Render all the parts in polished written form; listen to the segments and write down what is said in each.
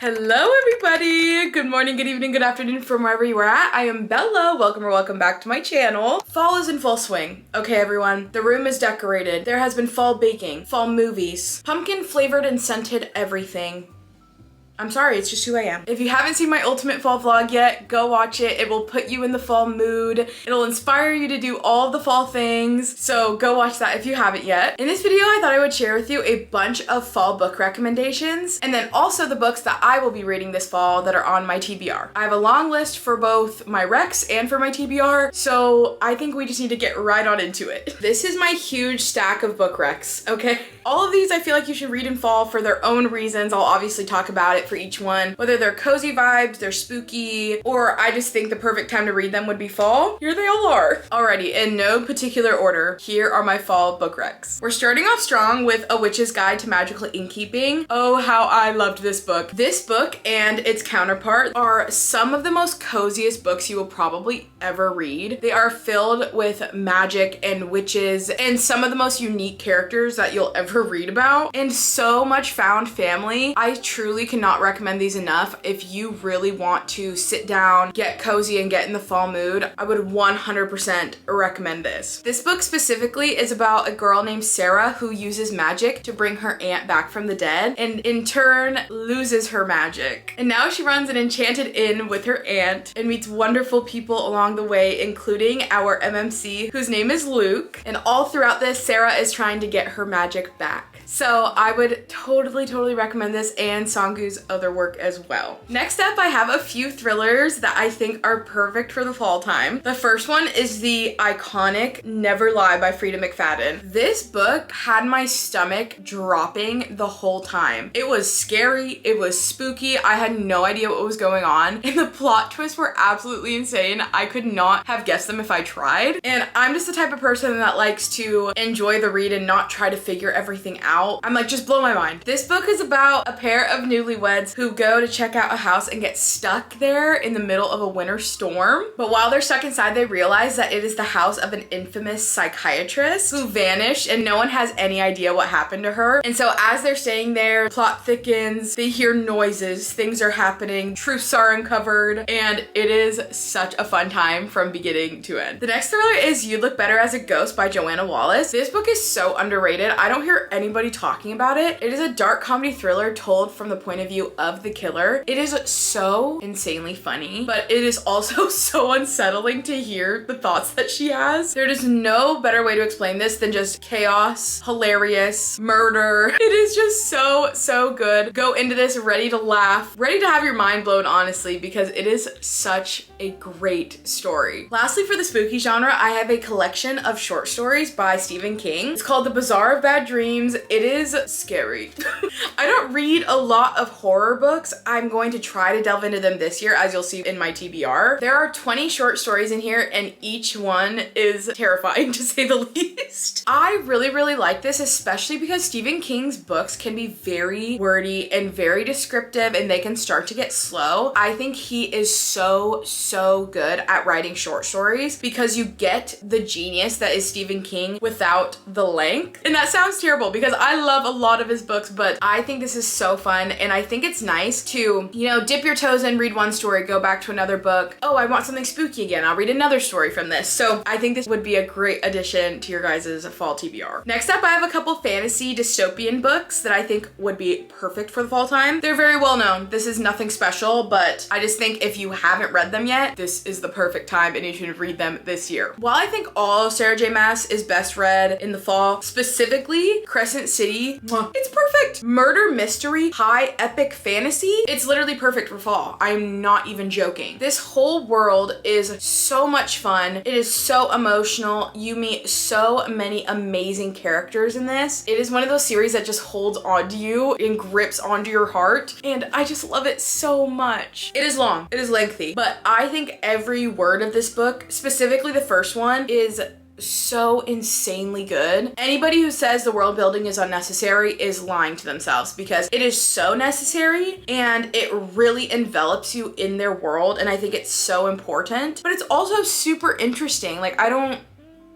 Hello everybody! Good morning, good evening, good afternoon from wherever you are at. I am Bella. Welcome back to my channel. Fall is in full swing. Okay everyone, the room is decorated. There has been fall baking, fall movies, pumpkin flavored and scented everything. I'm sorry, it's just who I am. If you haven't seen my ultimate fall vlog yet, go watch it. It will put you in the fall mood. It'll inspire you to do all of the fall things. So go watch that if you haven't yet. In this video, I thought I would share with you a bunch of fall book recommendations and then also the books that I will be reading this fall that are on my TBR. I have a long list for both my recs and for my TBR, so I think we just need to get right on into it. This is my huge stack of book recs, okay? All of these I feel like you should read in fall for their own reasons. I'll obviously talk about it for each one, whether they're cozy vibes, they're spooky, or I just think the perfect time to read them would be fall. Here they all are. Alrighty, in no particular order, here are my fall book recs. We're starting off strong with A Witch's Guide to Magical Innkeeping. Oh, how I loved this book. This book and its counterpart are some of the most coziest books you will probably ever read. They are filled with magic and witches and some of the most unique characters that you'll ever read about, and so much found family. I truly cannot recommend these enough. If you really want to sit down, get cozy, and get in the fall mood, I would 100% recommend this. This book specifically is about a girl named Sarah who uses magic to bring her aunt back from the dead and in turn loses her magic. And now she runs an enchanted inn with her aunt and meets wonderful people along the way, including our MMC whose name is Luke. And all throughout this, Sarah is trying to get her magic back. So I would totally recommend this and Sanggu's other work as well. Next up, I have a few thrillers that I think are perfect for the fall time. The first one is the iconic Never Lie by Frida McFadden. This book had my stomach dropping the whole time. It was scary, it was spooky, I had no idea what was going on, and the plot twists were absolutely insane. I could not have guessed them if I tried. And I'm just the type of person that likes to enjoy the read and not try to figure everything out. I'm like, just blow my mind. This book is about a pair of newlyweds who go to check out a house and get stuck there in the middle of a winter storm. But while they're stuck inside, they realize that it is the house of an infamous psychiatrist who vanished and no one has any idea what happened to her. And so as they're staying there, plot thickens, they hear noises, things are happening, truths are uncovered, and it is such a fun time from beginning to end. The next thriller is You'd Look Better as a Ghost by Joanna Wallace. This book is so underrated. I don't hear anybody talking about it. It is a dark comedy thriller told from the point of view of the killer. It is so insanely funny, but it is also so unsettling to hear the thoughts that she has. There is no better way to explain this than just chaos, hilarious, murder. It is just so good. Go into this ready to laugh, ready to have your mind blown, honestly, because it is such a great story. Lastly, for the spooky genre, I have a collection of short stories by Stephen King. It's called The Bazaar of Bad Dreams. It is scary. I don't read a lot of horror books. I'm going to try to delve into them this year, as you'll see in my TBR. There are 20 short stories in here and each one is terrifying to say the least. I really like this, especially because Stephen King's books can be very wordy and very descriptive and they can start to get slow. I think he is so good at writing short stories because you get the genius that is Stephen King without the length. And that sounds terrible because I love a lot of his books, but I think this is so fun and I think it's nice to, you know, dip your toes in, read one story, go back to another book. Oh, I want something spooky again. I'll read another story from this. So I think this would be a great addition to your guys' fall TBR. Next up, I have a couple fantasy dystopian books that I think would be perfect for the fall time. They're very well known. This is nothing special, but I just think if you haven't read them yet, this is the perfect time and you should read them this year. While I think all of Sarah J Maas is best read in the fall, specifically Crescent City, it's perfect. Murder mystery, high epic fantasy. It's literally perfect for fall. I'm not even joking. This whole world is so much fun. It is so emotional. You meet so many amazing characters in this. It is one of those series that just holds onto you and grips onto your heart. And I just love it so much. It is long, it is lengthy, but I think every word of this book, specifically the first one, is so insanely good. Anybody who says the world building is unnecessary is lying to themselves because it is so necessary and it really envelops you in their world, and I think it's so important, but it's also super interesting. Like, I don't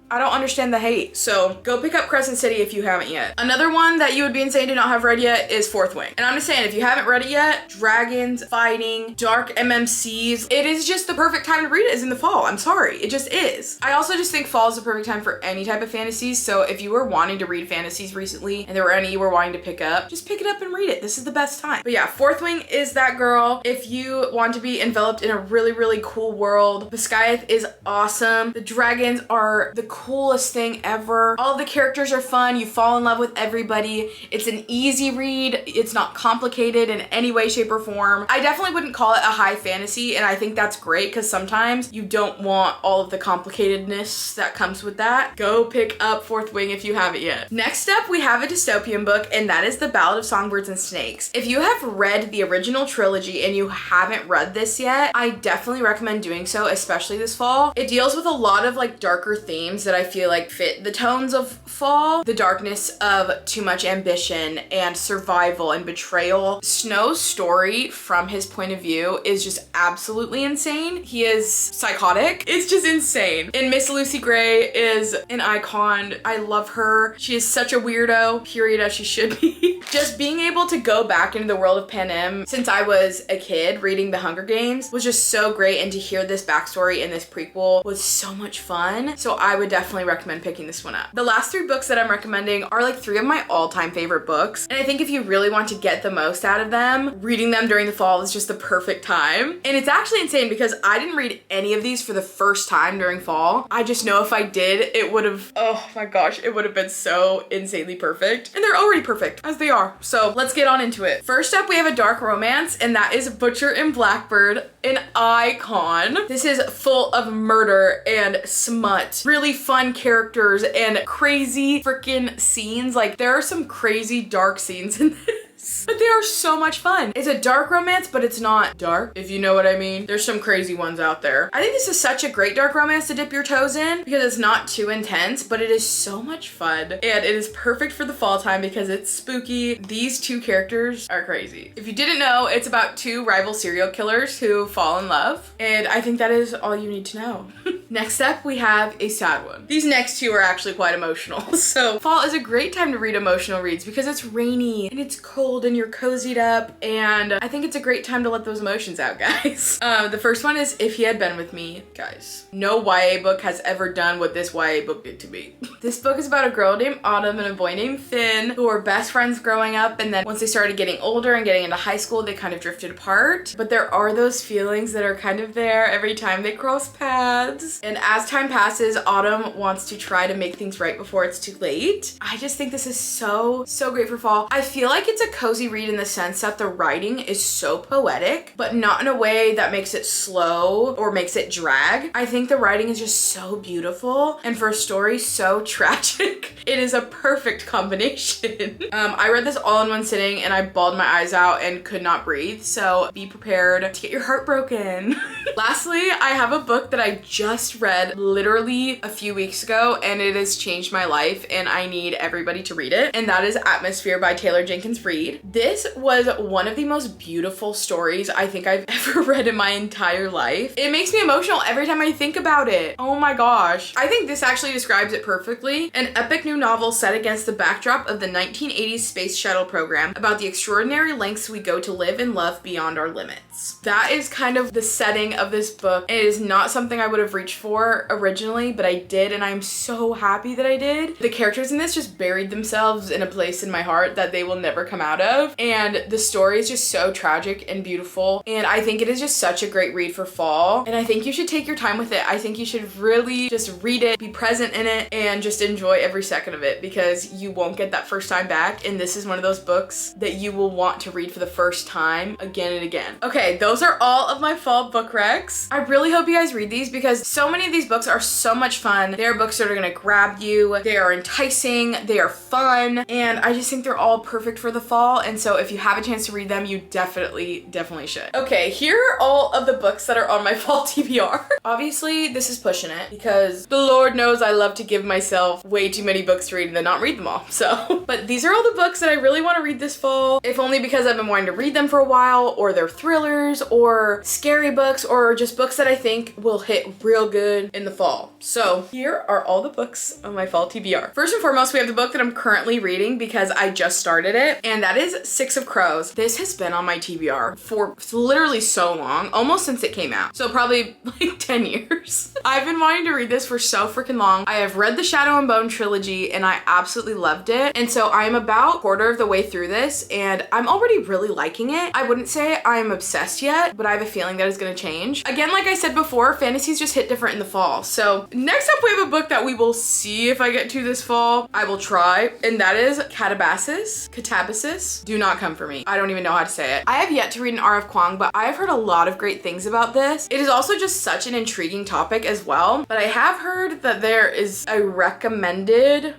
I don't understand the hate. So go pick up Crescent City if you haven't yet. Another one that you would be insane to not have read yet is Fourth Wing. And I'm just saying, if you haven't read it yet, dragons, fighting, dark MMCs, it is just the perfect time to read it is in the fall. I'm sorry, it just is. I also just think fall is the perfect time for any type of fantasies. So if you were wanting to read fantasies recently and there were any you were wanting to pick up, just pick it up and read it. This is the best time. But yeah, Fourth Wing is that girl. If you want to be enveloped in a really, really cool world, Basquiat is awesome. The dragons are the coolest thing ever. All the characters are fun. You fall in love with everybody. It's an easy read. It's not complicated in any way, shape, or form. I definitely wouldn't call it a high fantasy, and I think that's great because sometimes you don't want all of the complicatedness that comes with that. Go pick up Fourth Wing if you haven't yet. Next up, we have a dystopian book, and that is The Ballad of Songbirds and Snakes. If you have read the original trilogy and you haven't read this yet, I definitely recommend doing so, especially this fall. It deals with a lot of like darker themes that I feel like fit the tones of fall. The darkness of too much ambition and survival and betrayal. Snow's story from his point of view is just absolutely insane. He is psychotic. It's just insane. And Miss Lucy Gray is an icon. I love her. She is such a weirdo, period, as she should be. Just being able to go back into the world of Panem since I was a kid reading The Hunger Games was just so great, and to hear this backstory in this prequel was so much fun. So I would definitely recommend picking this one up. The last three books that I'm recommending are like three of my all-time favorite books, and I think if you really want to get the most out of them, reading them during the fall is just the perfect time. And it's actually insane because I didn't read any of these for the first time during fall. I just know if I did, it would have, oh my gosh, it would have been so insanely perfect. And they're already perfect as they are. So let's get on into it. First up, we have a dark romance, and that is Butcher and Blackbird, an icon. This is full of murder and smut, really fun characters and crazy freaking scenes. Like, there are some crazy dark scenes in this. But they are so much fun. It's a dark romance, but it's not dark, if you know what I mean. There's some crazy ones out there. I think this is such a great dark romance to dip your toes in because it's not too intense, but it is so much fun. And it is perfect for the fall time because it's spooky. These two characters are crazy. If you didn't know, it's about two rival serial killers who fall in love. And I think that is all you need to know. Next up, we have a sad one. These next two are actually quite emotional. So fall is a great time to read emotional reads because it's rainy and it's cold and you're cozied up, and I think it's a great time to let those emotions out, guys. The first one is If He Had Been With Me. Guys, no YA book has ever done what this YA book did to me. This book is about a girl named Autumn and a boy named Finn who were best friends growing up, and then once they started getting older and getting into high school, they kind of drifted apart. But there are those feelings that are kind of there every time they cross paths. And as time passes, Autumn wants to try to make things right before it's too late. I just think this is so great for fall. I feel like it's a cozy read in the sense that the writing is so poetic, but not in a way that makes it slow or makes it drag. I think the writing is just so beautiful, and for a story so tragic, it is a perfect combination. I read this all in one sitting and I bawled my eyes out and could not breathe, so be prepared to get your heart broken. Lastly, I have a book that I just read literally a few weeks ago, and it has changed my life, and I need everybody to read it, and that is Atmosphere by Taylor Jenkins Reid. This was one of the most beautiful stories I think I've ever read in my entire life. It makes me emotional every time I think about it. Oh my gosh. I think this actually describes it perfectly. An epic new novel set against the backdrop of the 1980s space shuttle program about the extraordinary lengths we go to live and love beyond our limits. That is kind of the setting of this book. It is not something I would have reached for originally, but I did, and I'm so happy that I did. The characters in this just buried themselves in a place in my heart that they will never come out of, and the story is just so tragic and beautiful, and I think it is just such a great read for fall, and I think you should take your time with it. I think you should really just read it, be present in it, and just enjoy every second of it because you won't get that first time back, and this is one of those books that you will want to read for the first time again and again. Okay, those are all of my fall book recs. I really hope you guys read these because so many of these books are so much fun. They are books that are gonna grab you. They are enticing, they are fun, and I just think they're all perfect for the fall, and so if you have a chance to read them, you definitely should. Okay, here are all of the books that are on my fall TBR. Obviously, this is pushing it because the Lord knows I love to give myself way too many books to read and then not read them all, so. But these are all the books that I really want to read this fall, if only because I've been wanting to read them for a while, or they're thrillers, or scary books, or just books that I think will hit real good in the fall. So here are all the books on my fall TBR. First and foremost, we have the book that I'm currently reading because I just started it, and that is Six of Crows. This has been on my TBR for literally so long, almost since it came out. So probably like 10 years. I've been wanting to read this for so freaking long. I have read the Shadow and Bone trilogy and I absolutely loved it. And so I'm about a quarter of the way through this and I'm already really liking it. I wouldn't say I'm obsessed yet, but I have a feeling that is gonna change. Again, like I said before, fantasies just hit different in the fall. So next up we have a book that we will see if I get to this fall. I will try, and that is Catabasis. Do not come for me. I don't even know how to say it. I have yet to read an R.F. Kuang, but I have heard a lot of great things about this. It is also just such an intriguing topic as well, but I have heard that there is a recommended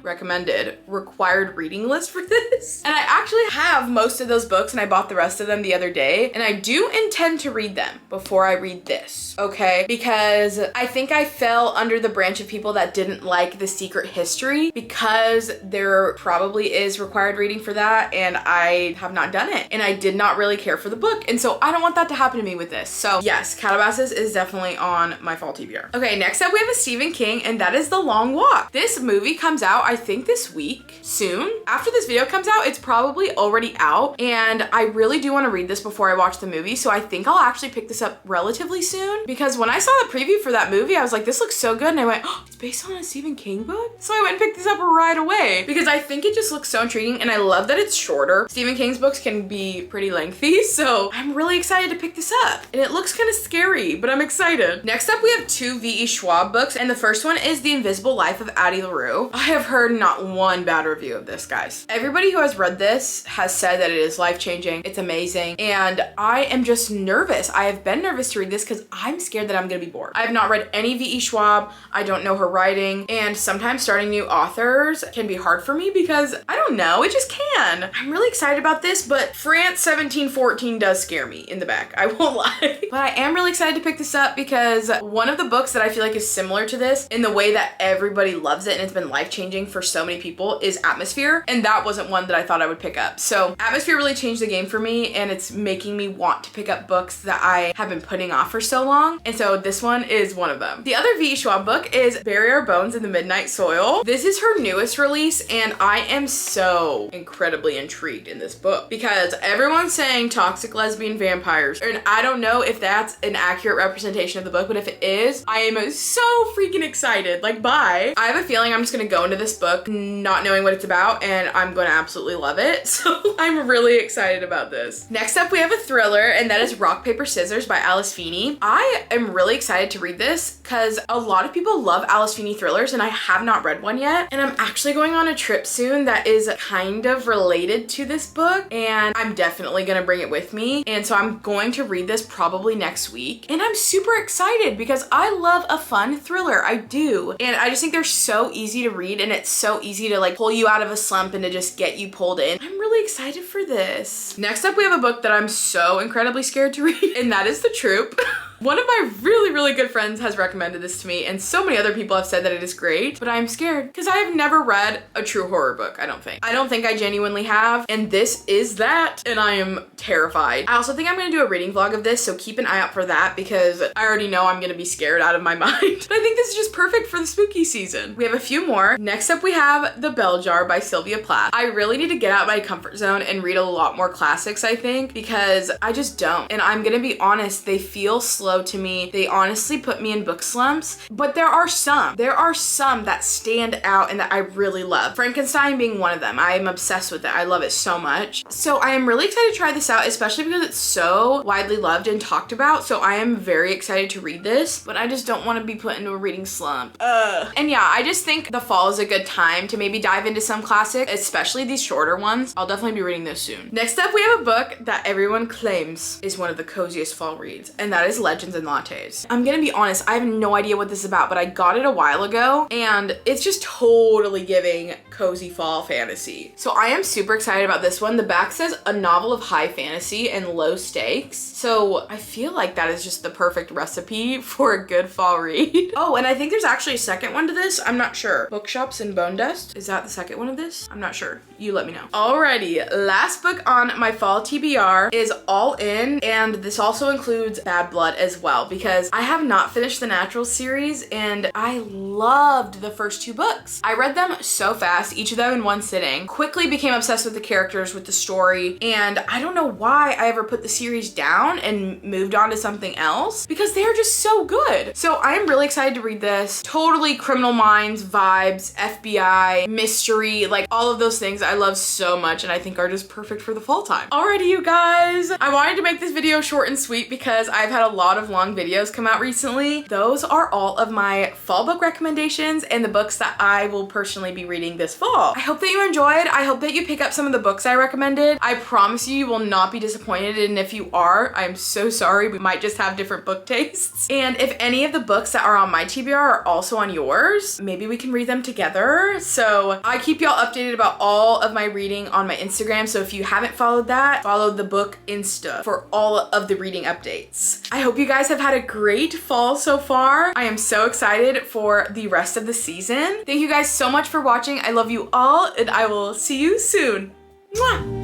required reading list for this. And I actually have most of those books and I bought the rest of them the other day, and I do intend to read them before I read this, okay? Because I think I fell under the branch of people that didn't like The Secret History because there probably is required reading for that and I have not done it and I did not really care for the book, and so I don't want that to happen to me with this. So yes, Catabasis is definitely on my fall TBR. Okay, next up we have a Stephen King, and that is The Long Walk. This movie comes out I think this week, soon. After this video comes out, it's probably already out, and I really do want to read this before I watch the movie, so I think I'll actually pick this up relatively soon, because when I saw the preview for that movie I was like, this looks so good, and I went, oh, it's based on a Stephen King book? So I went and picked this up right away because I think it just looks so intriguing, and I love that it's shorter. Stephen King's books can be pretty lengthy, so I'm really excited to pick this up, and it looks kind of scary, but I'm excited. Next up we have two V.E. Schwab books, and the first one is The Invisible Life of Addie LaRue. I have heard not one bad review of this, guys. Everybody who has read this has said that it is life-changing, it's amazing, and I am just nervous. I have been nervous to read this because I'm scared that I'm gonna be bored. I have not read any V.E. Schwab, I don't know her writing, and sometimes starting new authors can be hard for me because I don't know, it just can. I'm really excited about this, but France 1714 does scare me in the back, I won't lie. But I am really excited to pick this up because one of the books that I feel like is similar to this in the way that everybody loves it and it's been life-changing for so many people is Atmosphere, and that wasn't one that I thought I would pick up. So Atmosphere really changed the game for me, and it's making me want to pick up books that I have been putting off for so long, and so this one is one of them. The other V.E. Schwab book is Bury Our Bones in the Midnight Soil. This is her newest release, and I am so incredibly intrigued in this book because everyone's saying toxic lesbian vampires, and I don't know if that's an accurate representation of the book, but if it is, I am so freaking excited. Like, bye. I have a feeling I'm just gonna go into this book not knowing what it's about, and I'm gonna absolutely love it. So I'm really excited about this. Next up, we have a thriller, and that is Rock, Paper, Scissors by Alice Feeney. I am really excited to read this because a lot of people love Alice Feeney thrillers, and I have not read one yet. And I'm actually going on a trip soon that is kind of related to this book, and I'm definitely gonna bring it with me. And so I'm going to read this probably next week. And I'm super excited because I love a fun thriller, I do. And I just think they're so easy to read, and it's so easy to like pull you out of a slump and to just get you pulled in. I'm really excited for this. Next up, we have a book that I'm so incredibly scared to read, and that is The Troop. One of my really good friends has recommended this to me, and so many other people have said that it is great, but I'm scared because I have never read a true horror book, I don't think. I don't think I genuinely have, and this is that, and I am terrified. I also think I'm gonna do a reading vlog of this, so keep an eye out for that because I already know I'm gonna be scared out of my mind. But I think this is just perfect for the spooky season. We have a few more. Next up, we have The Bell Jar by Sylvia Plath. I really need to get out of my comfort zone and read a lot more classics, I think, because I just don't. And I'm gonna be honest, they feel slow to me. They honestly put me in book slumps, but there are some that stand out and that I really love. Frankenstein being one of them. I am obsessed with it. I love it so much. So I am really excited to try this out, especially because it's so widely loved and talked about. So I am very excited to read this, but I just don't want to be put into a reading slump. And yeah, I just think the fall is a good time to maybe dive into some classic, especially these shorter ones. I'll definitely be reading this soon. Next up, we have a book that everyone claims is one of the coziest fall reads, and that is Legends and Lattes. I'm gonna be honest, I have no idea what this is about, but I got it a while ago, and it's just totally giving cozy fall fantasy. So I am super excited about this one. The back says a novel of high fantasy and low stakes. So I feel like that is just the perfect recipe for a good fall read. Oh, and I think there's actually a second one to this. I'm not sure. Bookshops and Bone Dust. Is that the second one of this? I'm not sure. You let me know. Alrighty, last book on my fall TBR is All In, and this also includes Bad Blood as well, because I have not finished the Natural series and I loved the first 2 books. I read them so fast, each of them in one sitting, quickly became obsessed with the characters, with the story, and I don't know why I ever put the series down and moved on to something else, because they are just so good. So I am really excited to read this. Totally Criminal Minds vibes, FBI, mystery, like all of those things I love so much and I think are just perfect for the fall time. Alrighty, you guys, I wanted to make this video short and sweet because I've had a lot of long videos come out recently. Those are all of my fall book recommendations and the books that I will personally be reading this fall. I hope that you enjoyed. I hope that you pick up some of the books I recommended. I promise you, you will not be disappointed, and if you are, I'm so sorry. We might just have different book tastes. And if any of the books that are on my TBR are also on yours, maybe we can read them together. So I keep y'all updated about all of my reading on my Instagram, so if you haven't followed that, follow the book Insta for all of the reading updates. I hope you guys have had a great fall so far. I am so excited for the rest of the season. Thank you guys so much for watching. I love you all, and I will see you soon. Mwah!